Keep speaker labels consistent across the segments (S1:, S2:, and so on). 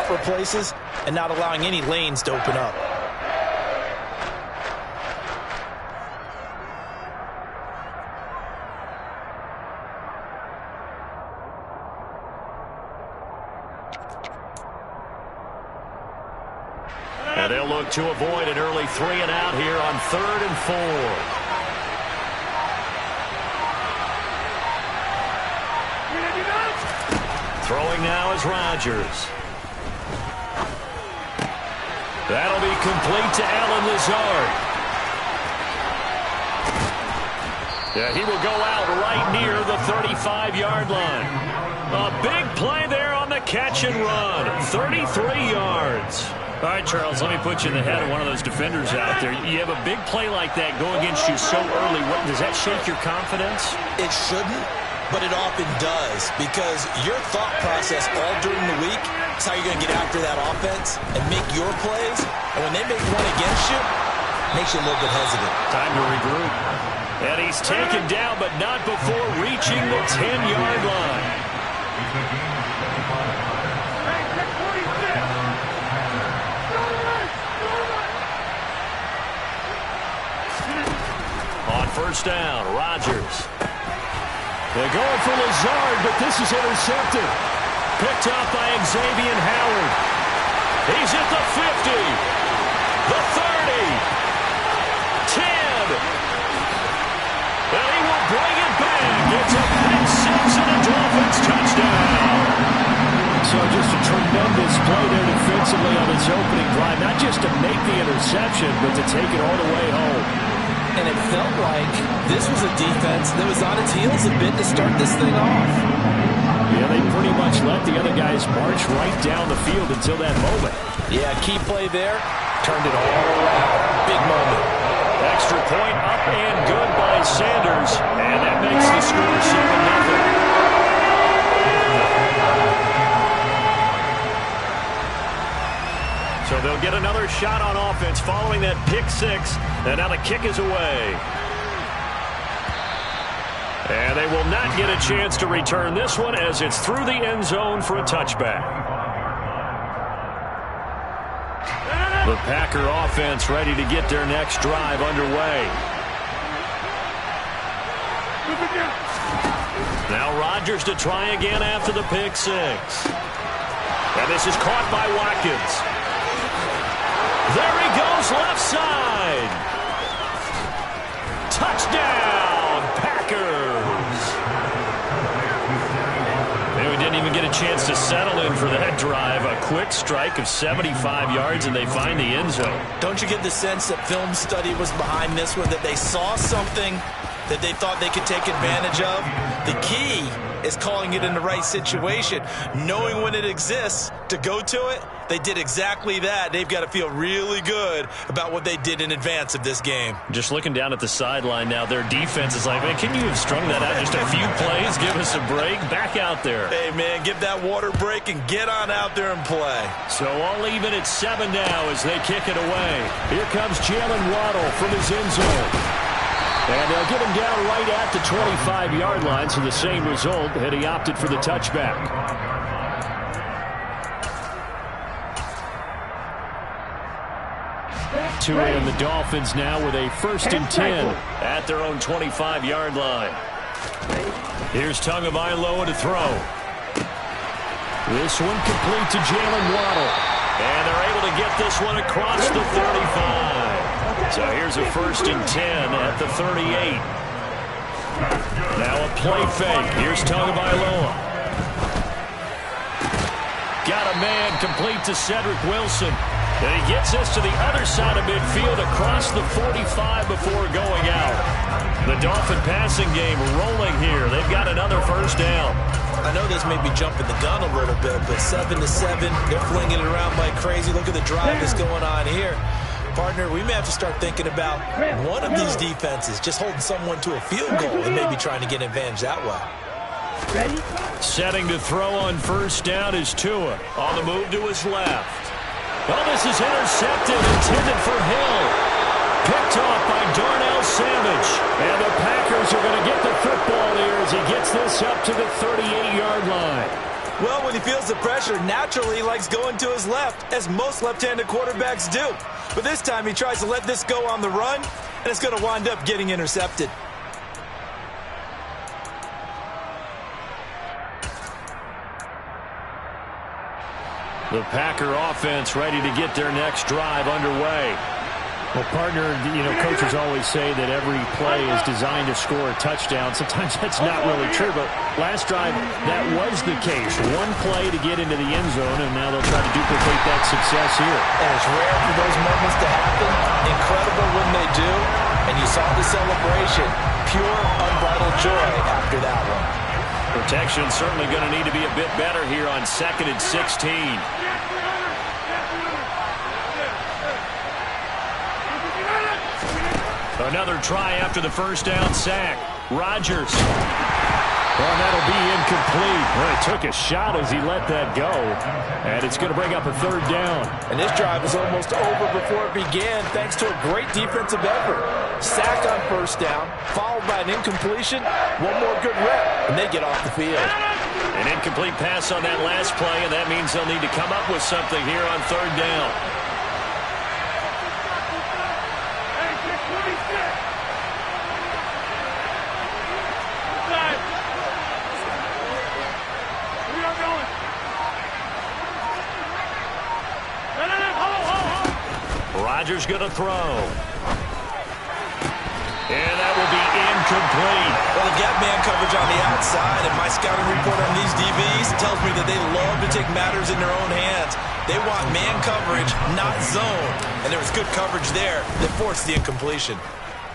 S1: proper places and not allowing any lanes to open up.
S2: And they'll look to avoid an early 3 and out here on 3rd and 4. Throwing now is Rodgers. That'll be complete to Allen Lazard. Yeah, he will go out right near the 35-yard line. A big play there on the catch and run. 33 yards. All right, Charles, let me put you in the head of one of those defenders out there. You have a big play like that go against you so early. Does that shake your confidence?
S1: It shouldn't, but it often does, because your thought process all during the week is how you're going to get after that offense and make your plays. And when they make one against you, it makes you a little bit hesitant.
S2: Time to regroup. And he's taken down, but not before reaching the 10-yard line. On first down, Rodgers. They're going for Lazard, but this is intercepted. Picked up by Xavier Howard. He's at the 50, the 30, 10. And he will bring it back. It's a pick six and a Dolphins touchdown. So just a tremendous play there defensively on its opening drive. Not just to make the interception, but to take it all the way home.
S1: And it felt like this was a defense that was on its heels a bit to start this thing off.
S2: Yeah, they pretty much let the other guys march right down the field until that moment.
S1: Yeah, key play there. Turned it all around. Big moment.
S2: Extra point up and good by Sanders. And that makes the score 7-0. So they'll get another shot on offense following that pick six. And now the kick is away. And they will not get a chance to return this one as it's through the end zone for a touchback. The Packer offense ready to get their next drive underway. Now Rodgers to try again after the pick six. And this is caught by Watkins. There he goes left side. Touchdown, Packers. And we didn't even get a chance to settle in for that drive. A quick strike of 75 yards, and they find the end zone.
S1: Don't you get the sense that film study was behind this one, that they saw something that they thought they could take advantage of? The key is calling it in the right situation, knowing when it exists to go to it. They did exactly that. They've got to feel really good about what they did in advance of this game.
S2: Just looking down at the sideline now, their defense is like, man, can you have strung that out just a few plays? Give us a break. Back out there.
S1: Hey, man, give that water break and get on out there and play.
S2: So all even at 7 now as they kick it away. Here comes Jalen Waddle from his end zone. And they'll get him down right at the 25-yard line, so the same result, and he opted for the touchback. And the Dolphins now with a 1st and 10 at their own 25-yard line. Here's Tagovailoa to throw. This one complete to Jalen Waddle. And they're able to get this one across the 35. So here's a 1st and 10 at the 38. Now a play fake. Here's Tagovailoa. Got a man complete to Cedric Wilson. And he gets this to the other side of midfield across the 45 before going out. The Dolphin passing game rolling here. They've got another 1st down.
S1: I know this may be jumping the gun a little bit, but 7-7, they're flinging it around like crazy. Look at the drive that's going on here. Partner, we may have to start thinking about one of these defenses just holding someone to a field goal and maybe trying to get an advantage that way.
S3: Ready?
S2: Setting to throw on 1st down is Tua. On the move to his left. Oh, this is intercepted, intended for Hill. Picked off by Darnell Savage. And the Packers are going to get the football here as he gets this up to the 38-yard line.
S1: Well, when he feels the pressure, naturally he likes going to his left, as most left-handed quarterbacks do. But this time he tries to let this go on the run, and it's going to wind up getting intercepted.
S2: The Packer offense ready to get their next drive underway.
S3: Well, partner, coaches always say that every play is designed to score a touchdown. Sometimes that's not really true, but last drive, that was the case. One play to get into the end zone, and now they'll try to duplicate that success here.
S1: And it's rare for those moments to happen. Incredible when they do. And you saw the celebration. Pure, unbridled joy after that one.
S2: Protection certainly going to need to be a bit better here on 2nd and 16. Another try after the first down sack. Rodgers.
S3: Well, that'll be incomplete. Well, he took a shot as he let that go. And it's going to bring up a 3rd down.
S1: And this drive was almost over before it began thanks to a great defensive effort. Sack on 1st down, followed by an incompletion. One more good rep, and they get off the field.
S2: An incomplete pass on that last play, and that means they'll need to come up with something here on 3rd down. Rodgers going to throw. And that will be incomplete.
S1: Well, the gap man coverage on the outside, and my scouting report on these DBs tells me that they love to take matters in their own hands. They want man coverage, not zone. And there was good coverage there that forced the incompletion.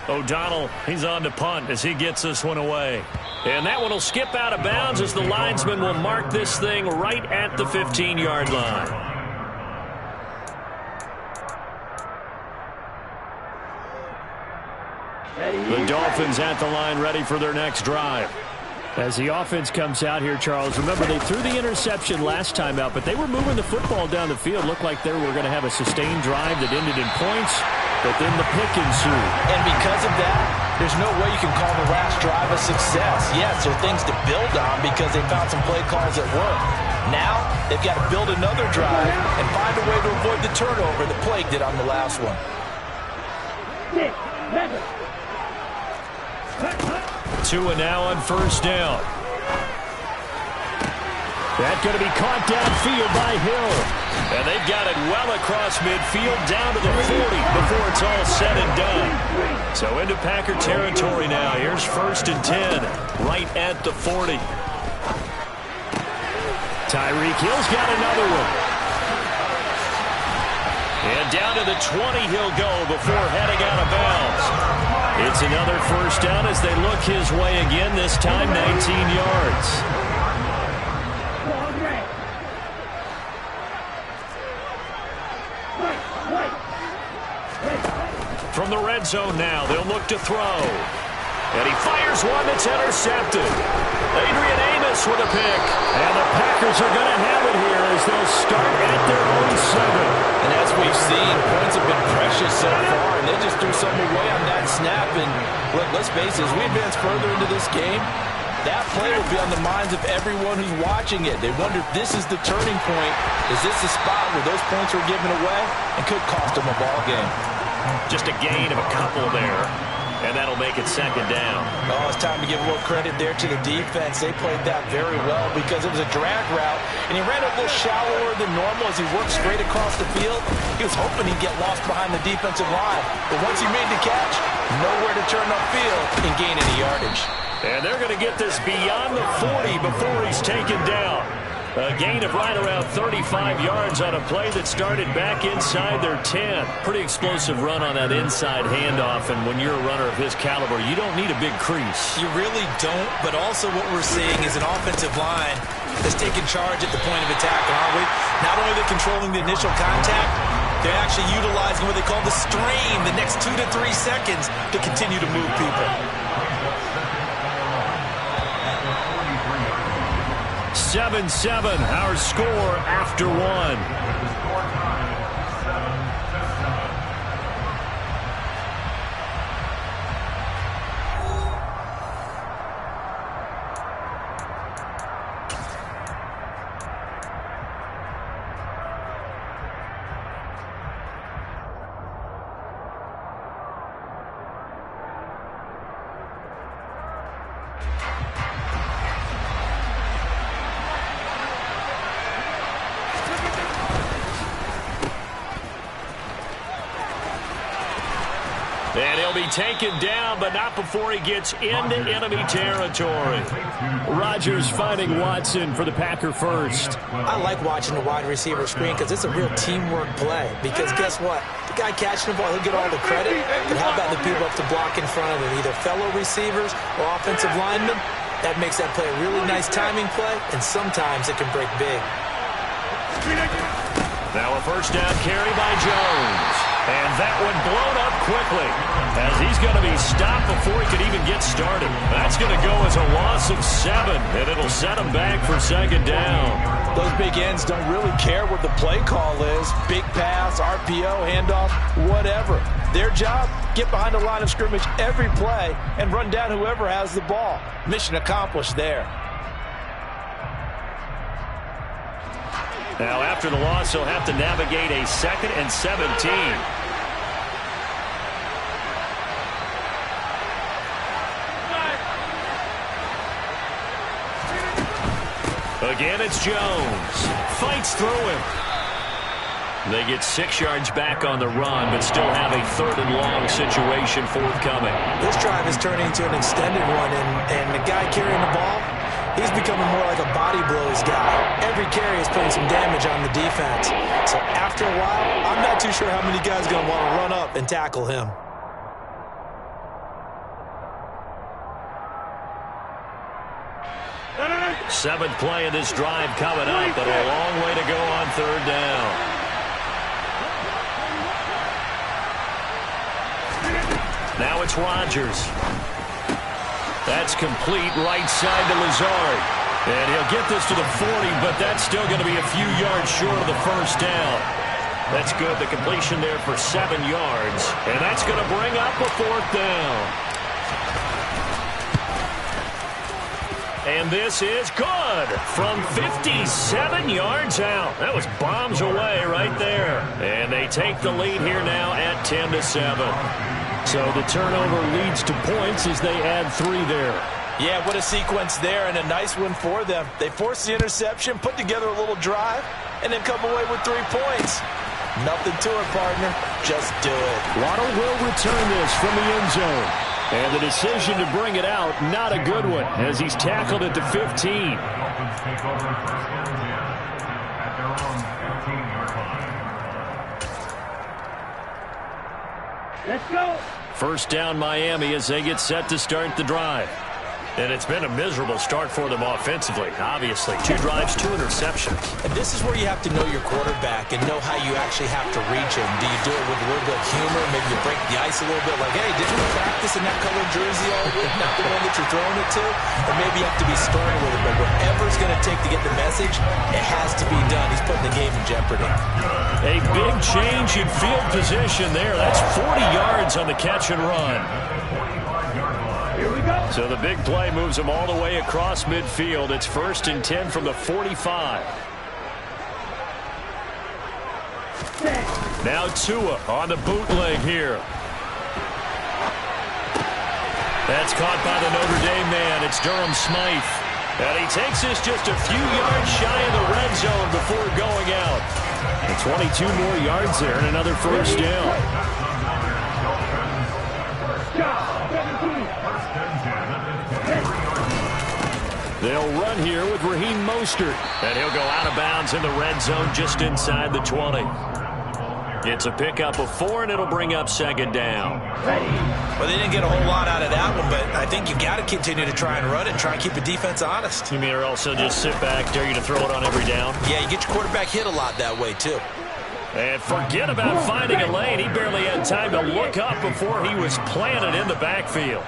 S2: O'Donnell, he's on to punt as he gets this one away. And that one will skip out of bounds as the linesman will mark this thing right at the 15-yard line. The Dolphins at the line ready for their next drive.
S3: As the offense comes out here, Charles, remember they threw the interception last time out, but they were moving the football down the field. Looked like they were going to have a sustained drive that ended in points, but then the pick ensued.
S1: And because of that, there's no way you can call the last drive a success. Yes, there are things to build on because they found some play calls that work. Now, they've got to build another drive and find a way to avoid the turnover that plagued it on the last one.
S2: Tua now on 1st down.
S3: That's going to be caught downfield by Hill.
S2: And they've got it well across midfield down to the 40 before it's all said and done. So into Packer territory now. Here's 1st and 10 right at the 40.
S3: Tyreek Hill's got another one.
S2: And down to the 20 he'll go before heading out of bounds. It's another 1st down as they look his way again, this time 19 yards. From the red zone now, they'll look to throw. And he fires one that's intercepted. Adrian Amos with a pick.
S3: And the Packers are going to have it here as they'll start at their own 7.
S1: And as we've seen, points have been precious so far, and they just threw something away on that snap. And look, let's face it, as we advance further into this game, that play will be on the minds of everyone who's watching it. They wonder if this is the turning point. Is this the spot where those points were given away and could cost them a ball game?
S2: Just a gain of a couple there. And that'll make it 2nd down.
S1: Oh, it's time to give a little credit there to the defense. They played that very well because it was a drag route, and he ran a little shallower than normal as he worked straight across the field. He was hoping he'd get lost behind the defensive line. But once he made the catch, nowhere to turn upfield and gain any yardage.
S2: And they're going to get this beyond the 40 before he's taken down. A gain of right around 35 yards on a play that started back inside their 10. Pretty explosive run on that inside handoff, and when you're a runner of his caliber, you don't need a big crease.
S1: You really don't, but also what we're seeing is an offensive line that's taking charge at the point of attack, aren't we? Not only are they controlling the initial contact, they're actually utilizing what they call the strain, the next 2 to 3 seconds to continue to move people.
S2: 7-7, our score after 1. He'll be taken down, but not before he gets into enemy territory.
S3: Rodgers finding Watson for the Packer first.
S1: I like watching the wide receiver screen because it's a real teamwork play. Because guess what? The guy catching the ball, he'll get all the credit. But how about the people up to block in front of him, either fellow receivers or offensive linemen? That makes that play a really nice timing play, and sometimes it can break big.
S2: Now a first down carry by Jones. And that one blown up quickly as he's going to be stopped before he could even get started. That's going to go as a loss of 7, and it'll set him back for second down.
S1: Those big ends don't really care what the play call is. Big pass, RPO, handoff, whatever. Their job, get behind the line of scrimmage every play and run down whoever has the ball. Mission accomplished there.
S2: Now, after the loss, he'll have to navigate a 2nd and 17. Again, it's Jones. Fights through him. They get 6 yards back on the run, but still have a 3rd and long situation forthcoming.
S1: This drive is turning into an extended one, and the guy carrying the ball, he's becoming more like a body blows guy. Every carry is putting some damage on the defense. So after a while, I'm not too sure how many guys are going to want to run up and tackle him.
S2: Seventh play of this drive coming up, but a long way to go on 3rd down. Now it's Rodgers. That's complete right side to Lazard. And he'll get this to the 40, but that's still going to be a few yards short of the first down. That's good. The completion there for 7 yards. And that's going to bring up a 4th down. And this is good from 57 yards out. That was bombs away right there. And they take the lead here now at 10-7.
S3: So the turnover leads to points as they add 3 there.
S1: Yeah, what a sequence there, and a nice one for them. They forced the interception, put together a little drive, and then come away with 3 points. Nothing to it, partner. Just do it.
S3: Waddle will return this from the end zone. And the decision to bring it out, not a good one, as he's tackled at the 15.
S4: Let's go.
S2: First down Miami as they get set to start the drive. And it's been a miserable start for them offensively, obviously. 2 drives, 2 interceptions.
S1: And this is where you have to know your quarterback and know how you actually have to reach him. Do you do it with a little bit of humor? Maybe you break the ice a little bit, like, hey, did you practice in that colored jersey all week? Not the one that you're throwing it to? Or maybe you have to be stern with it. But whatever it's going to take to get the message, it has to be done. He's putting the game in jeopardy.
S2: A big change in field position there. That's 40 yards on the catch and run. So the big play moves them all the way across midfield. It's 1st and 10 from the 45. Now Tua on the bootleg here. That's caught by the Notre Dame man. It's Durham Smythe. And he takes this just a few yards shy of the red zone before going out.
S3: And 22 more yards there and another first down. They'll run here with Raheem Mostert.
S2: And he'll go out of bounds in the red zone just inside the 20. It's a pickup of 4, and it'll bring up 2nd down.
S1: Well, they didn't get a whole lot out of that one, but I think you got to continue to try and run it and try and keep the defense honest.
S2: You mean or also just sit back, dare you to throw it on every down?
S1: Yeah, you get your quarterback hit a lot that way, too.
S2: And forget about finding a lane. He barely had time to look up before he was planted in the backfield.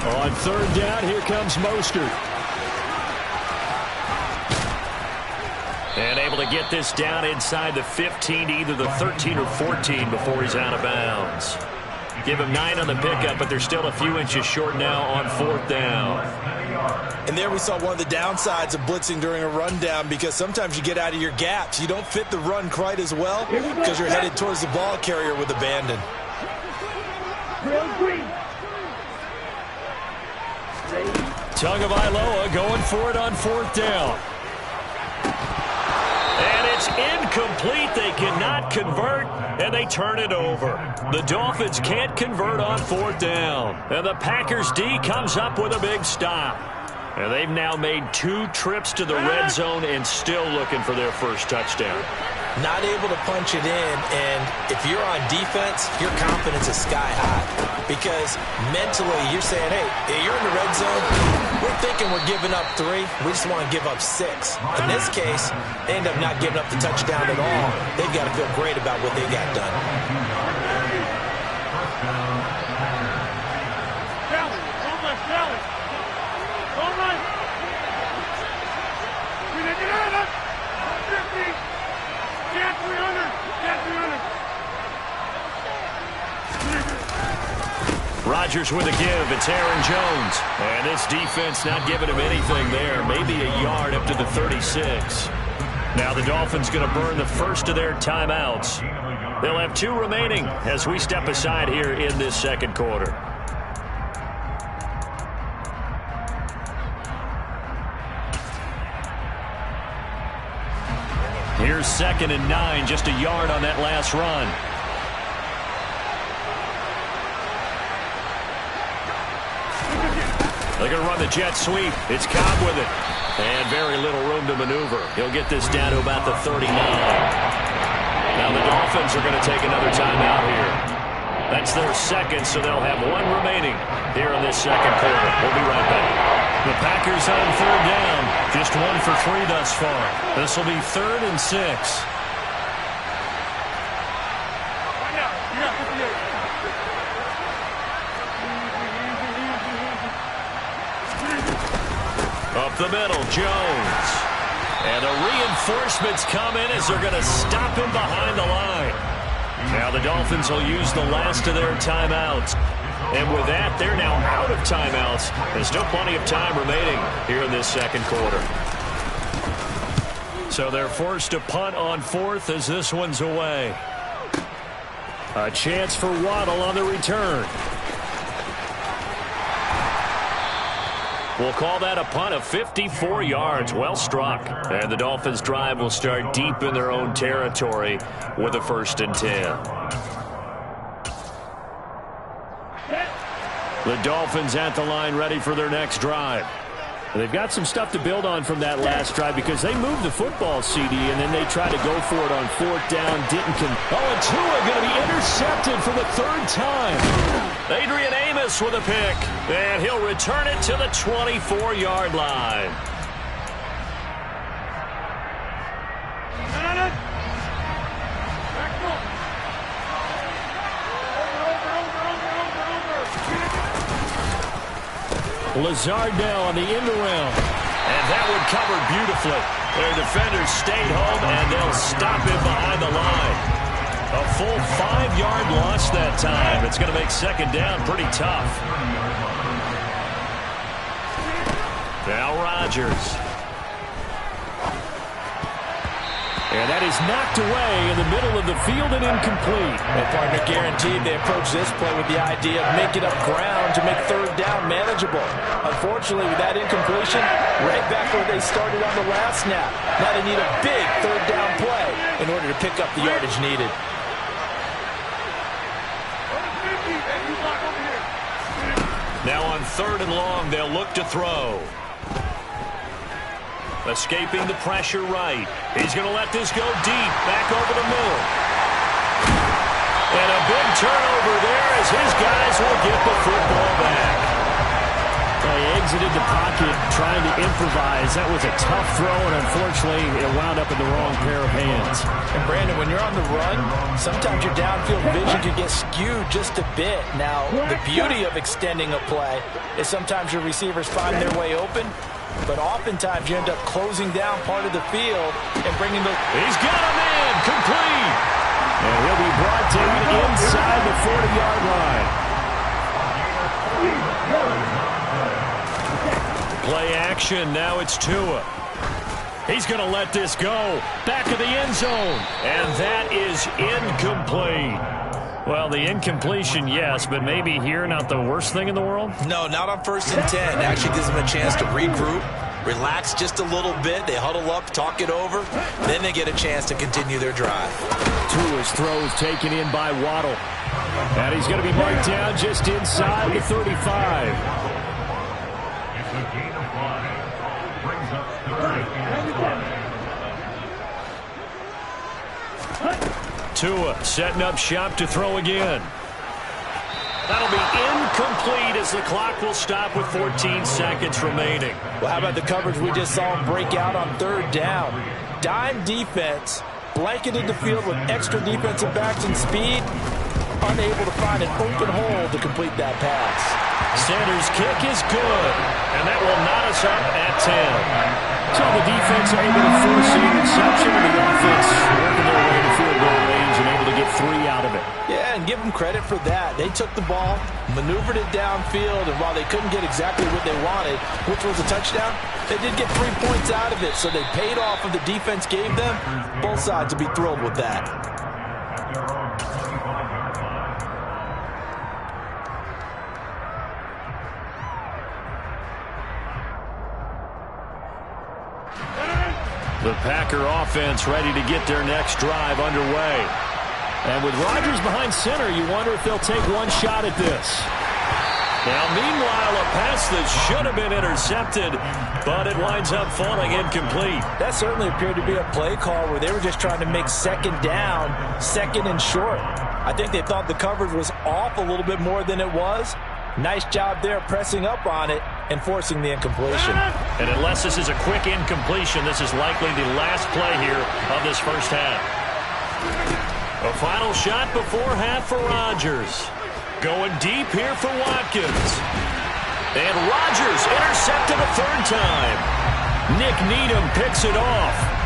S3: On 3rd down, here comes Mostert.
S2: And able to get this down inside the 15 to either the 13 or 14 before he's out of bounds. Give him 9 on the pickup, but they're still a few inches short now on 4th down.
S1: And there we saw one of the downsides of blitzing during a rundown, because sometimes you get out of your gaps. You don't fit the run quite as well because you're headed towards the ball carrier with abandon.
S2: Tagovailoa going for it on 4th down. And it's incomplete. They cannot cannot convert, and they turn it over. The Dolphins can't convert on 4th down. And the Packers D comes up with a big stop. And they've now made 2 trips to the red zone and still looking for their first touchdown.
S1: Not able to punch it in, and if you're on defense, your confidence is sky high. Because mentally, you're saying, hey, you're in the red zone. We're thinking we're giving up 3. We just want to give up 6. In this case, they end up not giving up the touchdown at all. They've got to feel great about what they got done.
S2: Rodgers with a give. It's Aaron Jones. And this defense not giving him anything there. Maybe a yard up to the 36. Now the Dolphins going to burn the first of their timeouts. They'll have 2 remaining as we step aside here in this second quarter. Here's 2nd and 9, just a yard on that last run. They're going to run the jet sweep. It's Cobb with it. And very little room to maneuver. He'll get this down to about the 39. Now the Dolphins are going to take another timeout here. That's their second, so they'll have 1 remaining here in this second quarter. We'll be right back.
S3: The Packers on 3rd down. Just 1 for 3 thus far. This will be 3rd and 6.
S2: Up the middle, Jones. And the reinforcements come in as they're going to stop him behind the line. Now the Dolphins will use the last of their timeouts. And with that, they're now out of timeouts. There's still plenty of time remaining here in this second quarter.
S3: So they're forced to punt on 4th as this one's away. A chance for Waddle on the return.
S2: We'll call that a punt of 54 yards. Well struck. And the Dolphins' drive will start deep in their own territory with a 1st and 10.
S3: The Dolphins at the line ready for their next drive. They've got some stuff to build on from that last drive because they moved the football, CD, and then they tried to go for it on 4th down. Didn't and Tua going to be intercepted for the 3rd time.
S2: Adrian Amos with a pick, and he'll return it to the 24-yard line.
S3: Lazardell on the end around.
S2: And that one covered beautifully. Their defenders stayed home, and they'll stop him behind the line. A full 5-yard loss that time. It's going to make 2nd down pretty tough. Now Rodgers.
S3: And that is knocked away in the middle of the field and incomplete.
S1: Well, partner, guaranteed they approach this play with the idea of making up ground to make 3rd down manageable. Unfortunately, with that incompletion, right back where they started on the last snap. Now they need a big 3rd down play in order to pick up the yardage needed.
S2: Now on 3rd and long, they'll look to throw. Escaping the pressure right. He's going to let this go deep. Back over the middle. And a big turnover there as his guys will get the football back.
S3: They exited the pocket trying to improvise. That was a tough throw, and unfortunately, it wound up in the wrong pair of hands.
S1: And Brandon, when you're on the run, sometimes your downfield vision can get skewed just a bit. Now, the beauty of extending a play is sometimes your receivers find their way open, but oftentimes you end up closing down part of the field and bringing the...
S2: He's got a man, complete.
S3: And he'll be brought down inside the 40-yard line.
S2: Play action, now it's Tua. He's going to let this go. Back of the end zone. And that is incomplete.
S3: Well, the incompletion, yes, but maybe here not the worst thing in the world?
S1: No, not on 1st and 10. Actually gives them a chance to regroup, relax just a little bit. They huddle up, talk it over. Then they get a chance to continue their drive.
S3: Tua's throw is taken in by Waddle. And he's going to be marked down just inside the 35. Tua setting up shop to throw again. That'll be incomplete as the clock will stop with 14 seconds remaining.
S1: Well, how about the coverage we just saw him break out on third down? Dime defense, blanketed the field with extra defensive backs and speed, unable to find an open hole to complete that pass.
S3: Sanders' kick is good, and that will knot us up at 10. So the defense able to force the interception, and the offense working their way to field goal range and able to get 3 out of it.
S1: Yeah, and give them credit for that. They took the ball, maneuvered it downfield, and while they couldn't get exactly what they wanted, which was a touchdown, they did get 3 points out of it, so they paid off what the defense gave them. Both sides will be thrilled with that.
S3: The Packer offense ready to get their next drive underway. And with Rodgers behind center, you wonder if they'll take one shot at this. Now, meanwhile, a pass that should have been intercepted, but it winds up falling incomplete.
S1: That certainly appeared to be a play call where they were just trying to make second down, second and short. I think they thought the coverage was off a little bit more than it was. Nice job there pressing up on it and forcing the incompletion.
S2: And unless this is a quick incompletion, this is likely the last play here of this first half. A final shot before half for Rodgers. Going deep here for Watkins. And Rodgers intercepted a third time. Nick Needham picks it off.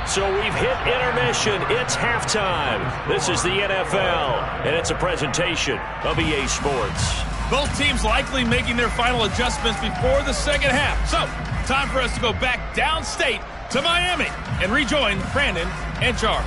S2: So we've hit intermission. It's halftime. This is the NFL, and it's a presentation of EA Sports.
S4: Both teams likely making their final adjustments before the second half. So, time for us to go back downstate to Miami and rejoin Brandon and Charles.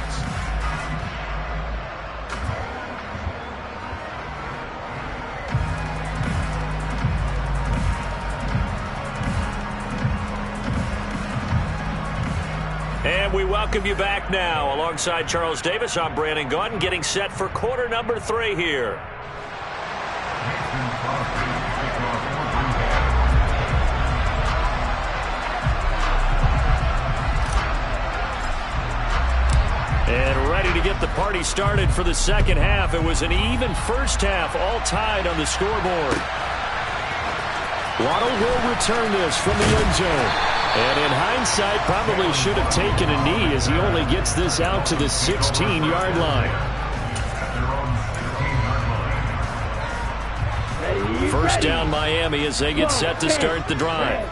S2: And we welcome you back now. Alongside Charles Davis, I'm Brandon Gaudin, getting set for quarter number 3 here. And ready to get the party started for the second half. It was an even first half, all tied on the scoreboard.
S3: Waddle will return this from the end zone. And in hindsight, probably should have taken a knee as he only gets this out to the 16-yard line. First down Miami as they get set to start the drive.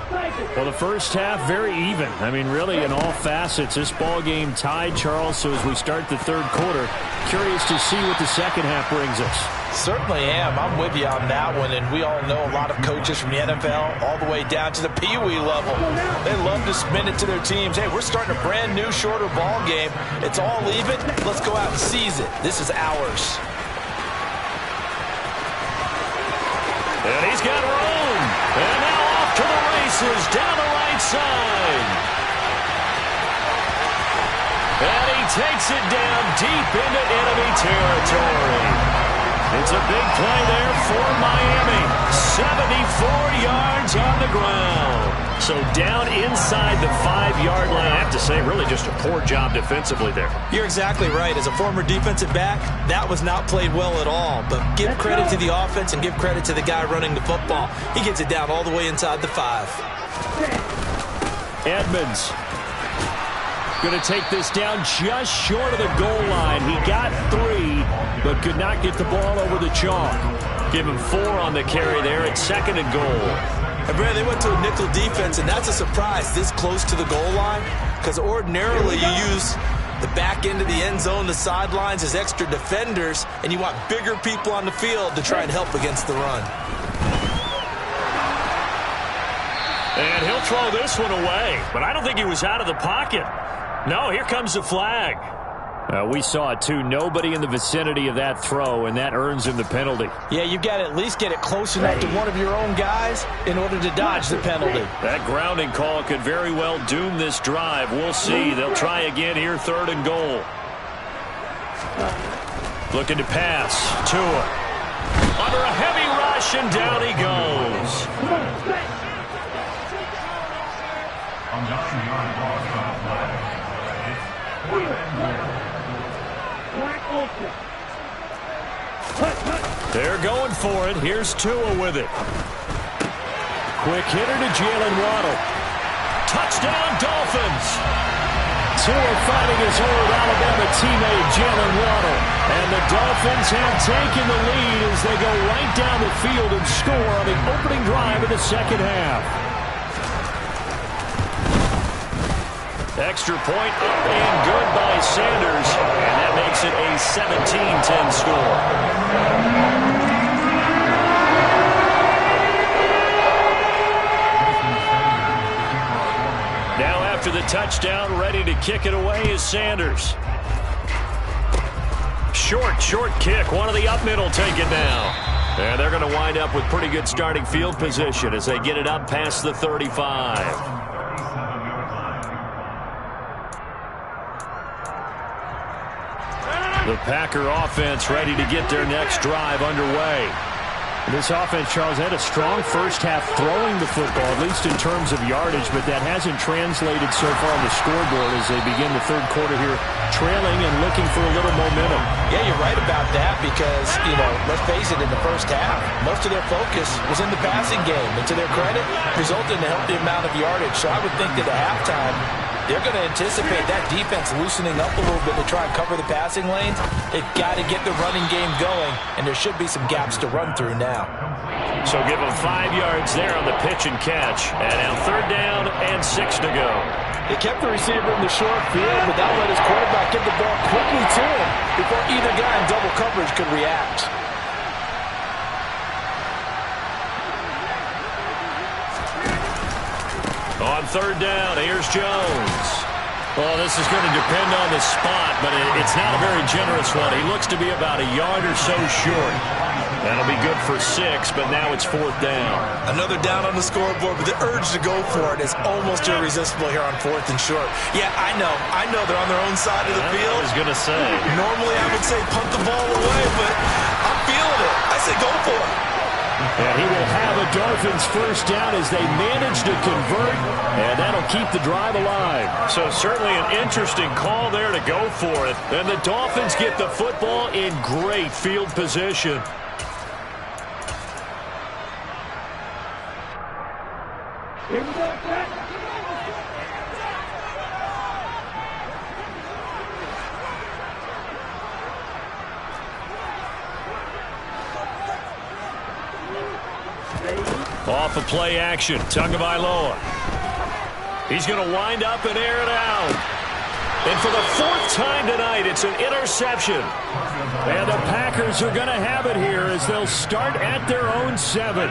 S3: Well, the first half, very even. I mean, really, in all facets, this ball game tied, Charles. So as we start the third quarter, curious to see what the second half brings us.
S1: Certainly am. I'm with you on that one, and we all know a lot of coaches from the NFL all the way down to the Pee Wee level. They love to spin it to their teams. Hey, we're starting a brand new, shorter ball game. It's all even. Let's go out and seize it. This is ours.
S2: And he's got room. And now off to the races down the right side. And he takes it down deep into enemy territory. It's a big play there for Miami. 74 yards on the ground. So down inside the 5-yard line. I have to say, really just a poor job defensively there.
S1: You're exactly right. As a former defensive back, that was not played well at all. But give credit to the offense and give credit to the guy running the football. He gets it down all the way inside the 5.
S3: Edmonds going to take this down just short of the goal line. He got 3, but could not get the ball over the chalk.
S2: Give him 4 on the carry there at 2nd and goal.
S1: And Brad, they went to a nickel defense, and that's a surprise this close to the goal line, because ordinarily you use the back end of the end zone, the sidelines as extra defenders, and you want bigger people on the field to try and help against the run.
S2: And he'll throw this one away, but I don't think he was out of the pocket. No, here comes the flag.
S3: We saw it too. Nobody in the vicinity of that throw, and that earns him the penalty.
S1: Yeah, you've got to at least get it close enough to one of your own guys in order to dodge the penalty.
S2: That grounding call could very well doom this drive. We'll see. They'll try again here, 3rd and goal. Looking to pass. Tua. Under a heavy rush, and down he goes. They're going for it. Here's Tua with it.
S3: Quick hitter to Jalen Waddle.
S2: Touchdown, Dolphins.
S3: Tua fighting his old Alabama teammate Jalen Waddle. And the Dolphins have taken the lead as they go right down the field and score on the opening drive of the second half.
S2: Extra point up and good by Sanders. And that makes it a 17-10 score. Now after the touchdown, ready to kick it away is Sanders. Short kick. One of the up middle take it now. And they're going to wind up with pretty good starting field position as they get it up past the 35. The Packer offense ready to get their next drive underway.
S3: This offense, Charles, had a strong first half throwing the football, at least in terms of yardage, but that hasn't translated so far on the scoreboard as they begin the third quarter here, trailing and looking for a little momentum.
S1: Yeah, you're right about that because, let's face it, in the first half, most of their focus was in the passing game. And to their credit, resulted in a healthy amount of yardage. So I would think that at halftime, they're going to anticipate that defense loosening up a little bit to try and cover the passing lanes. They've got to get the running game going, and there should be some gaps to run through now.
S2: So give them 5 yards there on the pitch and catch. And now 3rd down and 6 to go.
S1: They kept the receiver in the short field, but that let his quarterback get the ball quickly to him before either guy in double coverage could react.
S2: On 3rd down, here's Jones. Well, this is going to depend on the spot, but it's not a very generous one. He looks to be about a yard or so short. That'll be good for 6, but now it's 4th down.
S1: Another down on the scoreboard, but the urge to go for it is almost irresistible here on 4th and short. Yeah, I know they're on their own side of the field.
S2: I was going to say.
S1: Normally I would say punt the ball away, but I'm feeling it. I say go for it.
S3: And he will have a Dolphins first down as they manage to convert, and that'll keep the drive alive.
S2: So certainly an interesting call there to go for it. And the Dolphins get the football in great field position. Off of play action, Tagovailoa. He's going to wind up and air it out. And for the 4th time tonight, it's an interception.
S3: And the Packers are going to have it here as they'll start at their own 7.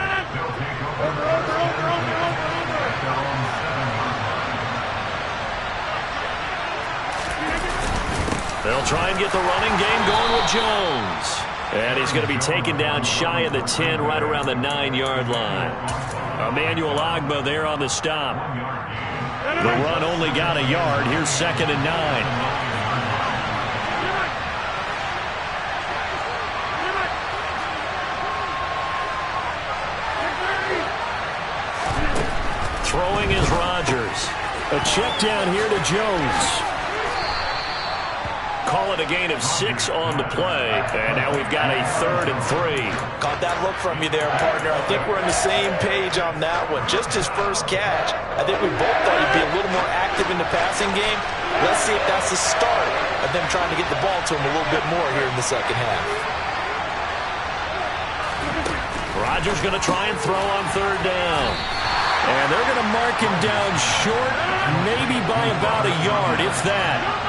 S2: They'll try and get the running game going with Jones. And he's going to be taken down shy of the 10, right around the 9-yard line. Emmanuel Ogbah there on the stop. The run only got a yard. Here's 2nd and 9. Throwing is Rodgers.
S3: A check down here to Jones.
S2: Call it a gain of 6 on the play. And now we've got a 3rd and 3.
S1: Caught that look from you there, partner. I think we're on the same page on that one. Just his first catch. I think we both thought he'd be a little more active in the passing game. Let's see if that's the start of them trying to get the ball to him a little bit more here in the second half.
S2: Rodgers going to try and throw on 3rd down.
S3: And they're going to mark him down short, maybe by about a yard, if that.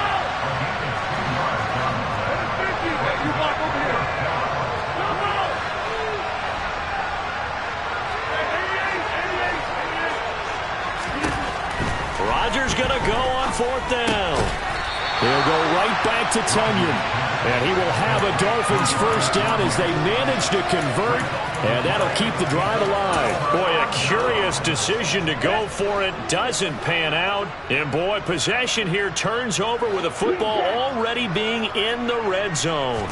S2: Rodgers going to go on 4th down.
S3: He'll go right back to Tunyon. And he will have a Dolphins first down as they manage to convert. And that'll keep the drive alive.
S2: Boy, a curious decision to go for it. Doesn't pan out. And, boy, possession here turns over with the football already being in the red zone.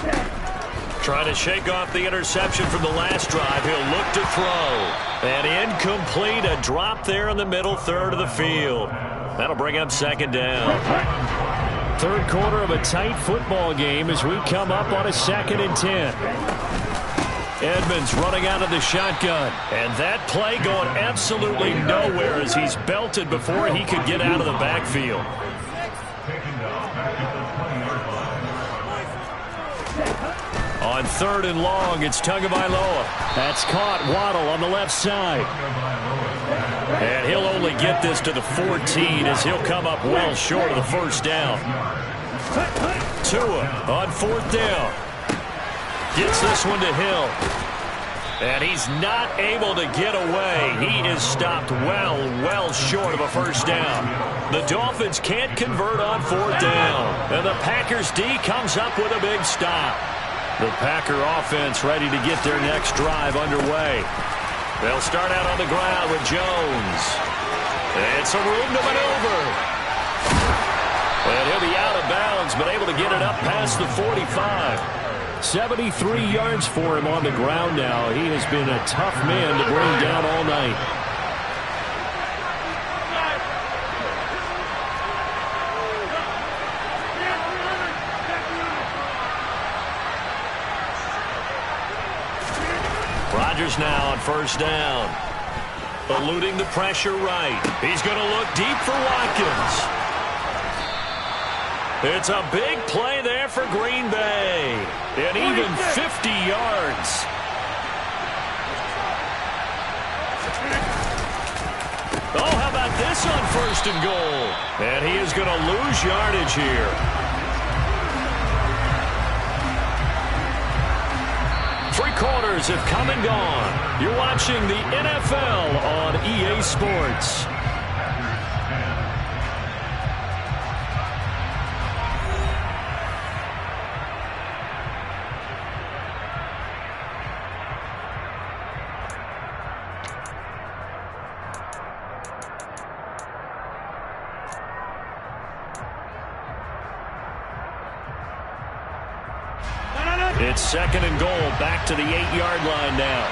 S2: Trying to shake off the interception from the last drive. He'll look to throw. And incomplete. A drop there in the middle third of the field. That'll bring up second down.
S3: Third quarter of a tight football game as we come up on a 2nd and 10. Edmonds running out of the shotgun. And that play going absolutely nowhere as he's belted before he could get out of the backfield. On 3rd and long, it's Tagovailoa. That's caught. Waddle on the left side. And he'll only get this to the 14 as he'll come up well short of the first down. Tua on 4th down. Gets this one to Hill. And he's not able to get away. He is stopped well short of a first down. The Dolphins can't convert on 4th down. And the Packers D comes up with a big stop. The Packer offense ready to get their next drive underway. They'll start out on the ground with Jones. And some room to maneuver. And he'll be out of bounds, but able to get it up past the 45. 73 yards for him on the ground now. He has been a tough man to bring down all night. Rodgers now on first down. Eluding the pressure right. He's going to look deep for Watkins. It's a big play there for Green Bay. And even 50 yards. Oh, how about this on 1st and goal? And he is going to lose yardage here. Three quarters have come and gone. You're watching the NFL on EA Sports. It's 2nd and goal, back to the 8-yard line now.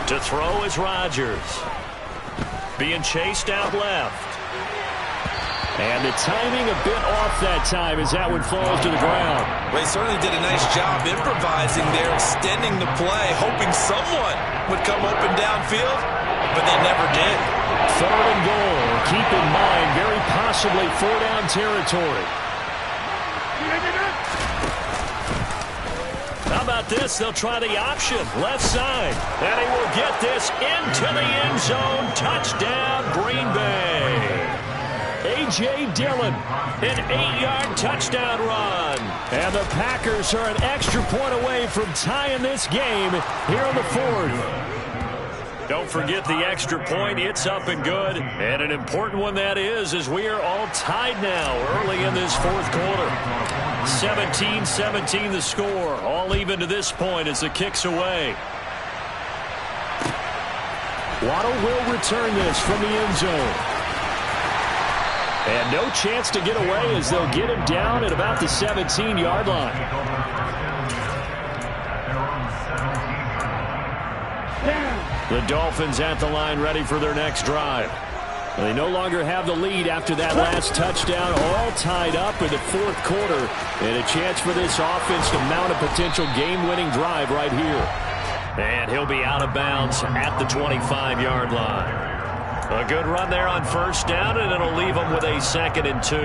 S3: To throw is Rodgers. Being chased out left. And the timing a bit off that time as that one falls to the ground.
S1: Well, he certainly did a nice job improvising there, extending the play, hoping someone would come open downfield, but they never did.
S3: 3rd and goal. Keep in mind, very possibly 4-down territory. How about this? They'll try the option. Left side. And he will get this into the end zone. Touchdown, Green Bay. A.J. Dillon, an 8-yard touchdown run. And the Packers are an extra point away from tying this game here on the 4th. Don't forget the extra point. It's up and good. And an important one that is, as we are all tied now early in this 4th quarter. 17-17 the score. All even to this point as the kick's away. Waddle will return this from the end zone. And no chance to get away as they'll get him down at about the 17-yard line. The Dolphins at the line ready for their next drive. They no longer have the lead after that last touchdown, all tied up in the 4th quarter. And a chance for this offense to mount a potential game-winning drive right here. And he'll be out of bounds at the 25-yard line. A good run there on first down, and it'll leave them with a 2nd and 2.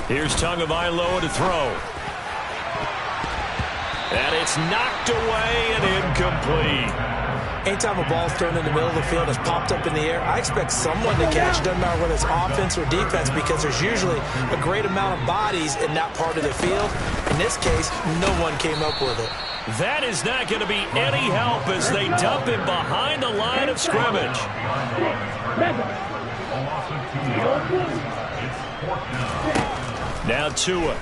S3: Here's Tagovailoa to throw. And it's knocked away and incomplete.
S1: Anytime a ball's thrown in the middle of the field, it's popped up in the air, I expect someone to catch. It doesn't matter whether it's offense or defense, because there's usually a great amount of bodies in that part of the field. In this case, no one came up with it.
S2: That is not going to be any help as they dump him behind the line of scrimmage. Now Tua.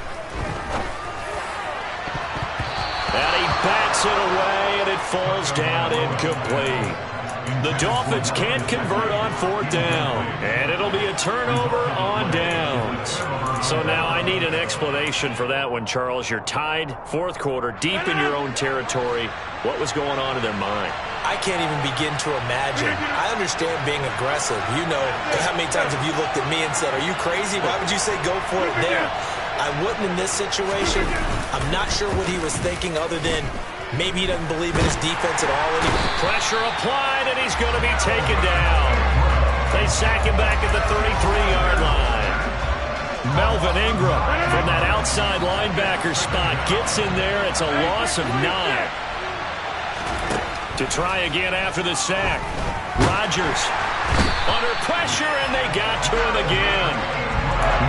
S2: And he bats it away, and it falls down incomplete. The Dolphins can't convert on 4th down, and it'll be a turnover on downs. So now I need an explanation for that one, Charles. You're tied, 4th quarter, deep in your own territory. What was going on in their mind?
S1: I can't even begin to imagine. I understand being aggressive. You know, how many times have you looked at me and said, are you crazy? Why would you say go for it there? I wouldn't in this situation. I'm not sure what he was thinking other than maybe he doesn't believe in his defense at all anymore.
S2: Pressure applied, and he's going to be taken down. They sack him back at the 33-yard line. Melvin Ingram from that outside linebacker spot gets in there. It's a loss of 9. To try again after the sack. Rodgers under pressure, and they got to him again.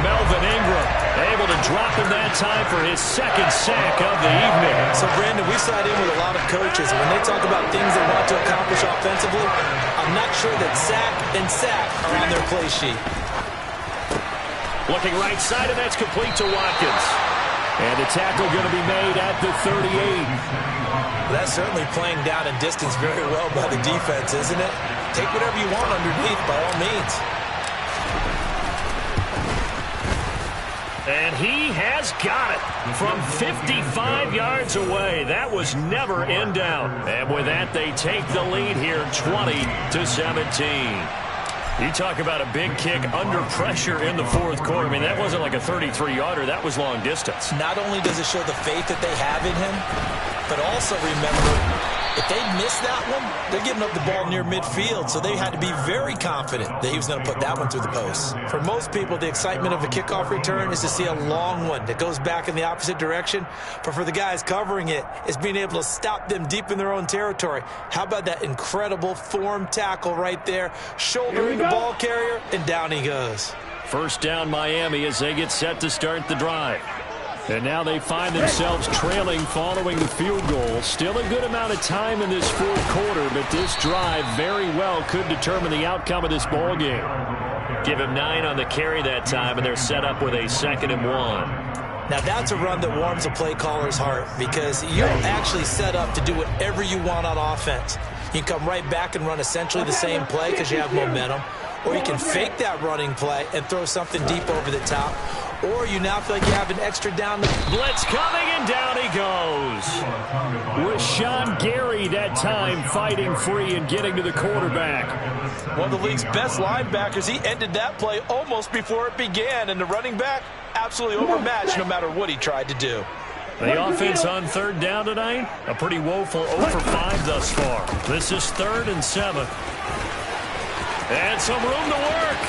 S2: Melvin Ingram able to drop him that time for his 2nd sack of the evening.
S1: So, Brandon, we sat in with a lot of coaches, and when they talk about things they want to accomplish offensively, I'm not sure that sack and sack are on their play sheet.
S2: Looking right side, and that's complete to Watkins.
S3: And the tackle going to be made at the 38.
S1: That's certainly playing down and distance very well by the defense, isn't it? Take whatever you want underneath, by all means.
S2: And he has got it from 55 yards away. That was never in doubt. And with that, they take the lead here 20-17. You talk about a big kick under pressure in the 4th quarter. I mean, that wasn't like a 33-yarder. That was long distance.
S1: Not only does it show the faith that they have in him, but also remember, if they miss that one, they're giving up the ball near midfield, so they had to be very confident that he was going to put that one through the post. For most people, the excitement of a kickoff return is to see a long one that goes back in the opposite direction. But for the guys covering it, it's being able to stop them deep in their own territory. How about that incredible form tackle right there, shouldering the ball carrier, and down he goes.
S2: 1st down Miami as they get set to start the drive. And now they find themselves trailing following the field goal. Still a good amount of time in this 4th quarter, but this drive very well could determine the outcome of this ball game. Give him 9 on the carry that time, and they're set up with a 2nd and 1.
S1: Now that's a run that warms a play caller's heart, because you're actually set up to do whatever you want on offense. You can come right back and run essentially the same play because you have momentum, or you can fake that running play and throw something deep over the top, or you now feel like you have an extra down.
S2: Blitz coming, and down he goes.
S3: Rashawn Gary that time fighting free and getting to the quarterback.
S1: One of the league's best linebackers, he ended that play almost before it began, and the running back absolutely overmatched no matter what he tried to do.
S2: The offense on 3rd down tonight, a pretty woeful 0 for 5 thus far. This is 3rd and 7. And some room to work.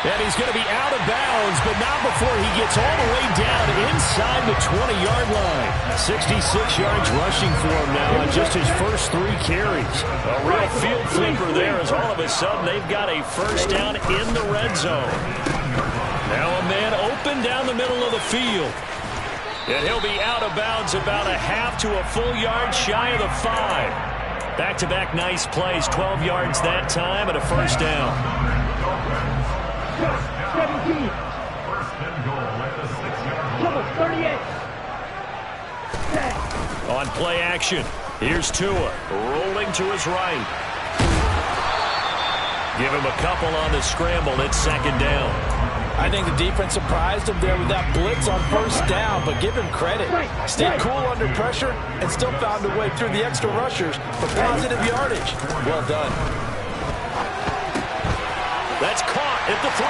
S3: And he's going to be out of bounds, but not before he gets all the way down inside the 20-yard line. 66 yards rushing for him now on just his first 3 carries.
S2: A real field flipper there as all of a sudden they've got a 1st down in the red zone. Now a man open down the middle of the field. And he'll be out of bounds about a half to a full yard shy of the 5. Back-to-back nice plays, 12 yards that time and a 1st down.
S5: 17. Trouble, 38.
S2: On play action, here's Tua, rolling to his right. Give him a couple on the scramble, it's 2nd down.
S1: I think the defense surprised him there with that blitz on 1st down, but give him credit. Stayed cool under pressure and still found a way through the extra rushers for positive yardage. Well done.
S2: That's caught at the 3.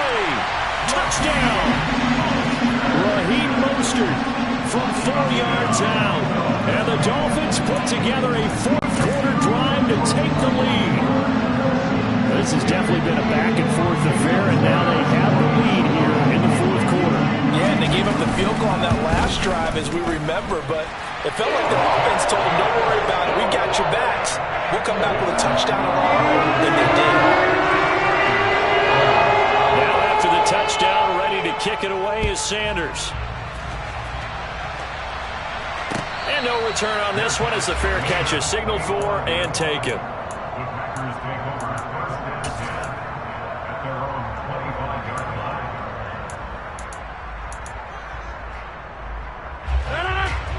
S2: Touchdown!
S3: Raheem Mostert
S2: from 4 yards out. And the Dolphins put together a 4th quarter drive to take the lead.
S3: This has definitely been a back-and-forth affair, and now they have the lead here in the 4th quarter.
S1: Yeah, and they gave up the field goal on that last drive, as we remember, but it felt like the offense told them, don't worry about it. We got your backs. We'll come back with a touchdown of our own, and they did.
S2: Now after the touchdown, ready to kick it away is Sanders. And no return on this one as the fair catch is signaled for and taken.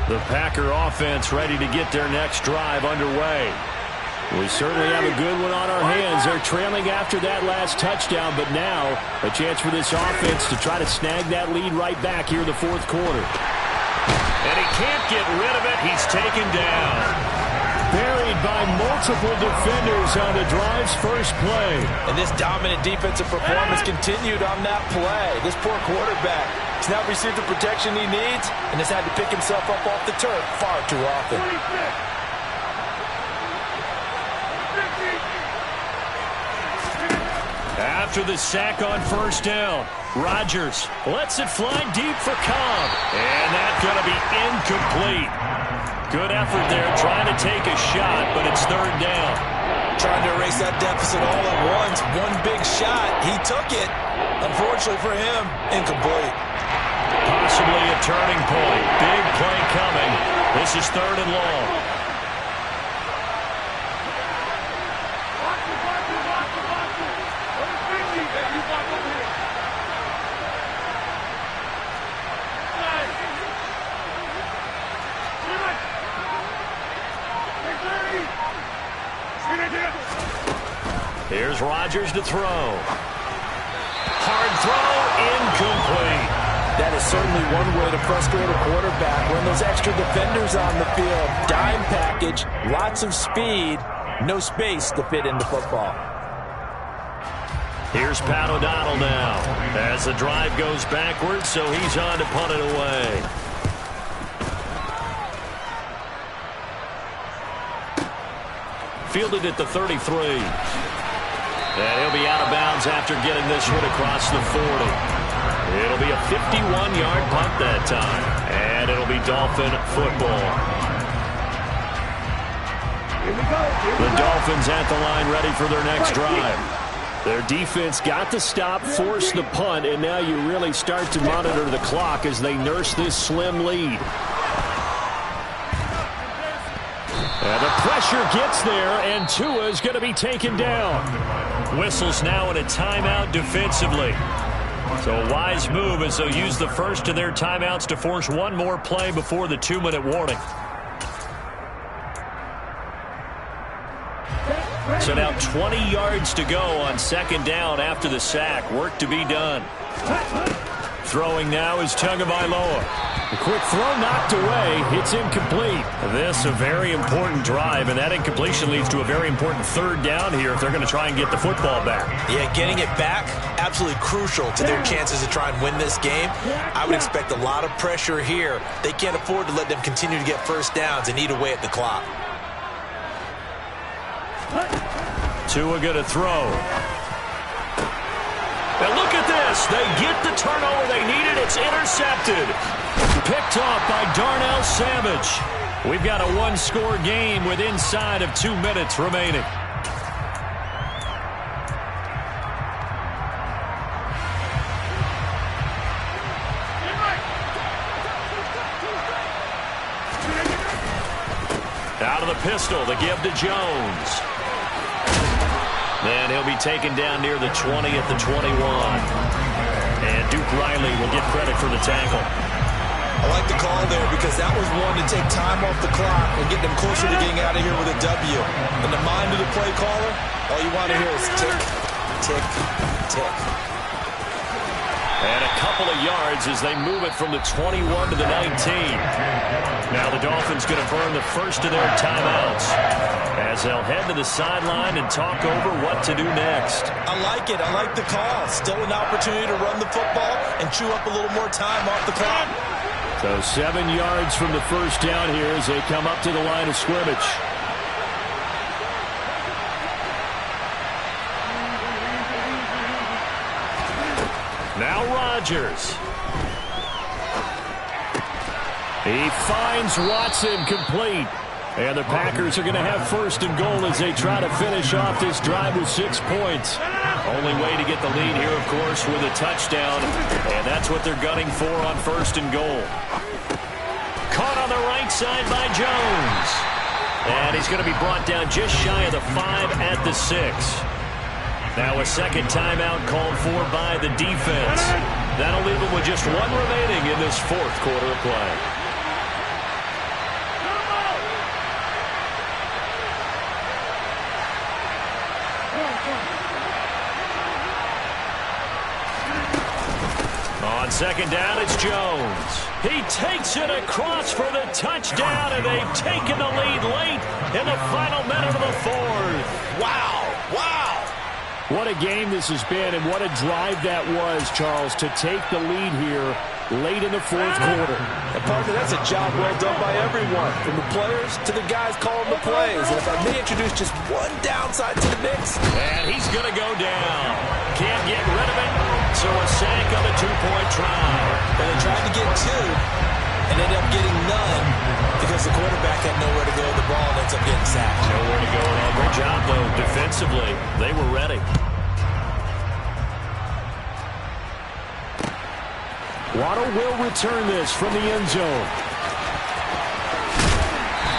S2: The Packer offense ready to get their next drive underway. We certainly have a good one on our hands. They're trailing after that last touchdown, but now a chance for this offense to try to snag that lead right back here in the fourth quarter. And he can't get rid of it. He's taken down.
S3: Buried by multiple defenders on the drive's first play.
S1: And this dominant defensive performance continued on that play. This poor quarterback has not received the protection he needs and has had to pick himself up off the turf far too often.
S2: After the sack on first down, Rodgers lets it fly deep for Cobb. And that's going to be incomplete. Good effort there trying to take a shot, but it's third down.
S1: Trying to erase that deficit all at once. One big shot. He took it. Unfortunately for him, incomplete.
S2: Possibly a turning point. Big play coming. This is third and long. Here's Rodgers to throw. Hard throw, incomplete.
S1: That is certainly one way to frustrate a quarterback. Run those extra defenders on the field. Dime package, lots of speed, no space to fit into football.
S2: Here's Pat O'Donnell now as the drive goes backwards, so he's on to punt it away. Fielded at the 33. And he'll be out of bounds after getting this one across the 40. It'll be a 51-yard punt that time. And it'll be Dolphin football. The Dolphins at the line ready for their next drive. Their defense got the stop, forced the punt, and now you really start to monitor the clock as they nurse this slim lead. And the pressure gets there, and Tua's going to be taken down. Whistles now in a timeout defensively. So a wise move as they'll use the first of their timeouts to force one more play before the 2-minute warning. So now 20 yards to go on second down after the sack. Work to be done. Throwing now is Tagovailoa.
S3: A quick throw knocked away. It's incomplete.
S2: This a very important drive, and that incompletion leads to a very important third down here if they're going to try and get the football back.
S1: Yeah, getting it back, absolutely crucial to their chances to try and win this game. I would expect a lot of pressure here. They can't afford to let them continue to get first downs and eat away at the clock.
S2: Tua going to throw. And look at this. They get the turnover they needed. It's intercepted. Picked off by Darnell Savage. We've got a one-score game with inside of 2 minutes remaining. Out of the pistol to give to Jones. And he'll be taken down near the 20 at the 21. And Duke Riley will get credit for the tackle.
S1: I like the call there because that was one to take time off the clock and get them closer to getting out of here with a W. In the mind of the play caller, all you want to hear is tick, tick, tick.
S2: And a couple of yards as they move it from the 21 to the 19. Now the Dolphins going to burn the first of their timeouts as they'll head to the sideline and talk over what to do next.
S1: I like it. I like the call. Still an opportunity to run the football and chew up a little more time off the clock.
S3: So 7 yards from the first down here as they come up to the line of scrimmage. Now Rodgers. He finds Watson complete. And the Packers are going to have first and goal as they try to finish off this drive with 6 points.
S2: Only way to get the lead here, of course, with a touchdown. And that's what they're gunning for on first and goal. Caught on the right side by Jones. And he's going to be brought down just shy of the 5 at the 6. Now a second timeout called for by the defense. That'll leave them with just 1 remaining in this fourth quarter of play. On second down, it's Jones. He takes it across for the touchdown, and they've taken the lead late in the final minute of the fourth.
S1: Wow. Wow.
S3: What a game this has been, and what a drive that was, Charles, to take the lead here late in the fourth quarter.
S1: And partner, that's a job well done by everyone, from the players to the guys calling the plays. And if I may introduce just one downside to the mix.
S2: And he's going to go down. Can't get rid of it, so a sack on the 2-point try.
S1: And they tried to get 2 and ended up getting none because the quarterback had nowhere to go with the ball and ends up getting sacked.
S2: Nowhere to go at all. Great job, though, defensively. They were ready.
S3: Waddle will return this from the end zone.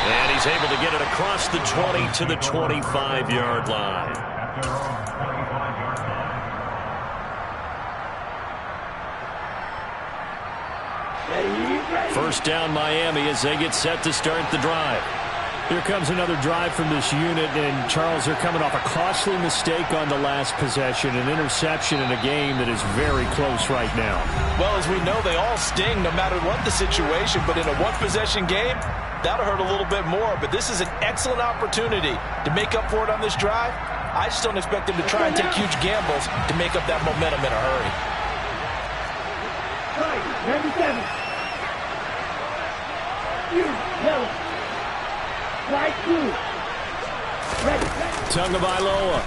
S2: And he's able to get it across the 20 to the 25-yard line. First down Miami as they get set to start the drive.
S3: Here comes another drive from this unit, and Charles, they're coming off a costly mistake on the last possession, an interception in a game that is very close right now.
S1: Well, as we know, they all sting no matter what the situation, but in a one-possession game, that'll hurt a little bit more. But this is an excellent opportunity to make up for it on this drive. I just don't expect them to try and take huge gambles to make up that momentum in a hurry.
S5: Right, 97. Yellow. Right 2. Ready.
S3: Tagovailoa.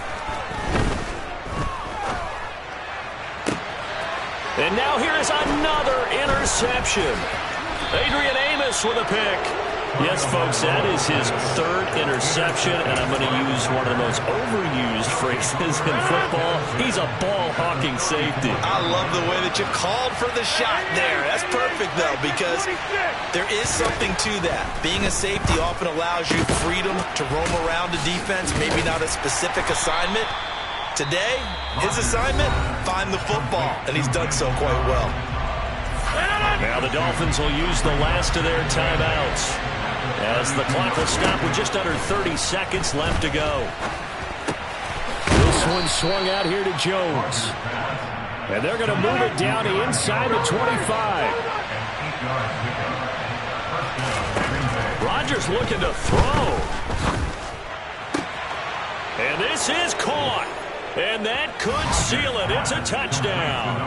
S2: And now here is another interception. Adrian Amos with a pick. Yes, folks, that is his 3rd interception, and I'm going to use one of the most overused phrases in football. He's a ball-hawking safety.
S1: I love the way that you called for the shot there. That's perfect, though, because there is something to that. Being a safety often allows you freedom to roam around the defense, maybe not a specific assignment. Today, his assignment, find the football, and he's done so quite well.
S2: Now the Dolphins will use the last of their timeouts as the clock will stop with just under 30 seconds left to go.
S3: This one swung out here to Jones. And they're going to move it down to inside the 25.
S2: Rodgers looking to throw. And this is caught. And that could seal it. It's a touchdown.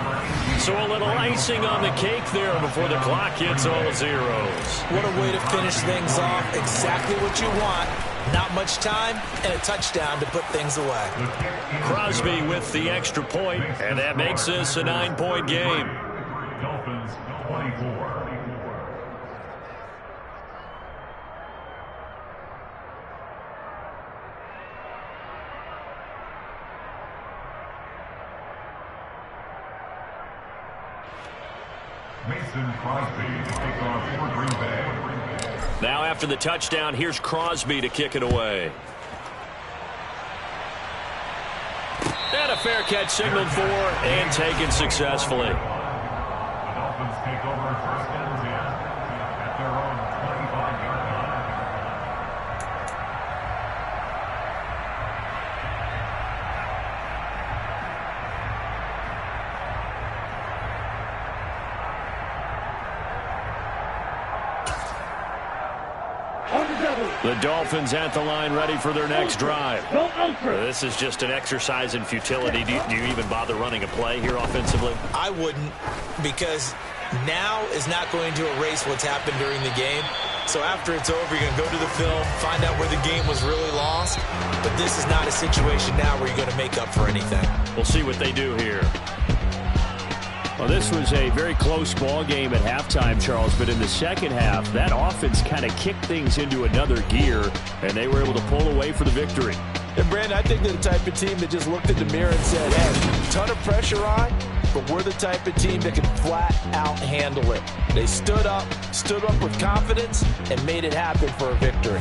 S2: So a little icing on the cake there before the clock hits all zeros.
S1: What a way to finish things off. Exactly what you want. Not much time and a touchdown to put things away.
S2: Crosby with the extra point, and that makes this a 9-point game.
S6: Dolphins 24. Mason Crosby takes on for Green Bay.
S2: Now after the touchdown, here's Crosby to kick it away. And a fair catch signaled for and taken successfully.
S6: The Dolphins take over 1st and 10 at their own 25-yard line.
S2: The Dolphins at the line ready for their next drive.
S5: Go ultra.
S2: This is just an exercise in futility. Do you even bother running a play here offensively?
S1: I wouldn't, because now is not going to erase what's happened during the game. So after it's over, you're going to go to the film, find out where the game was really lost. But this is not a situation now where you're going to make up for anything.
S2: We'll see what they do here.
S3: Well, this was a very close ball game at halftime, Charles, but in the second half, that offense kind of kicked things into another gear, and they were able to pull away for the victory.
S1: And, Brandon, I think they're the type of team that just looked in the mirror and said, hey, ton of pressure on, but we're the type of team that can flat out handle it. They stood up with confidence, and made it happen for a victory.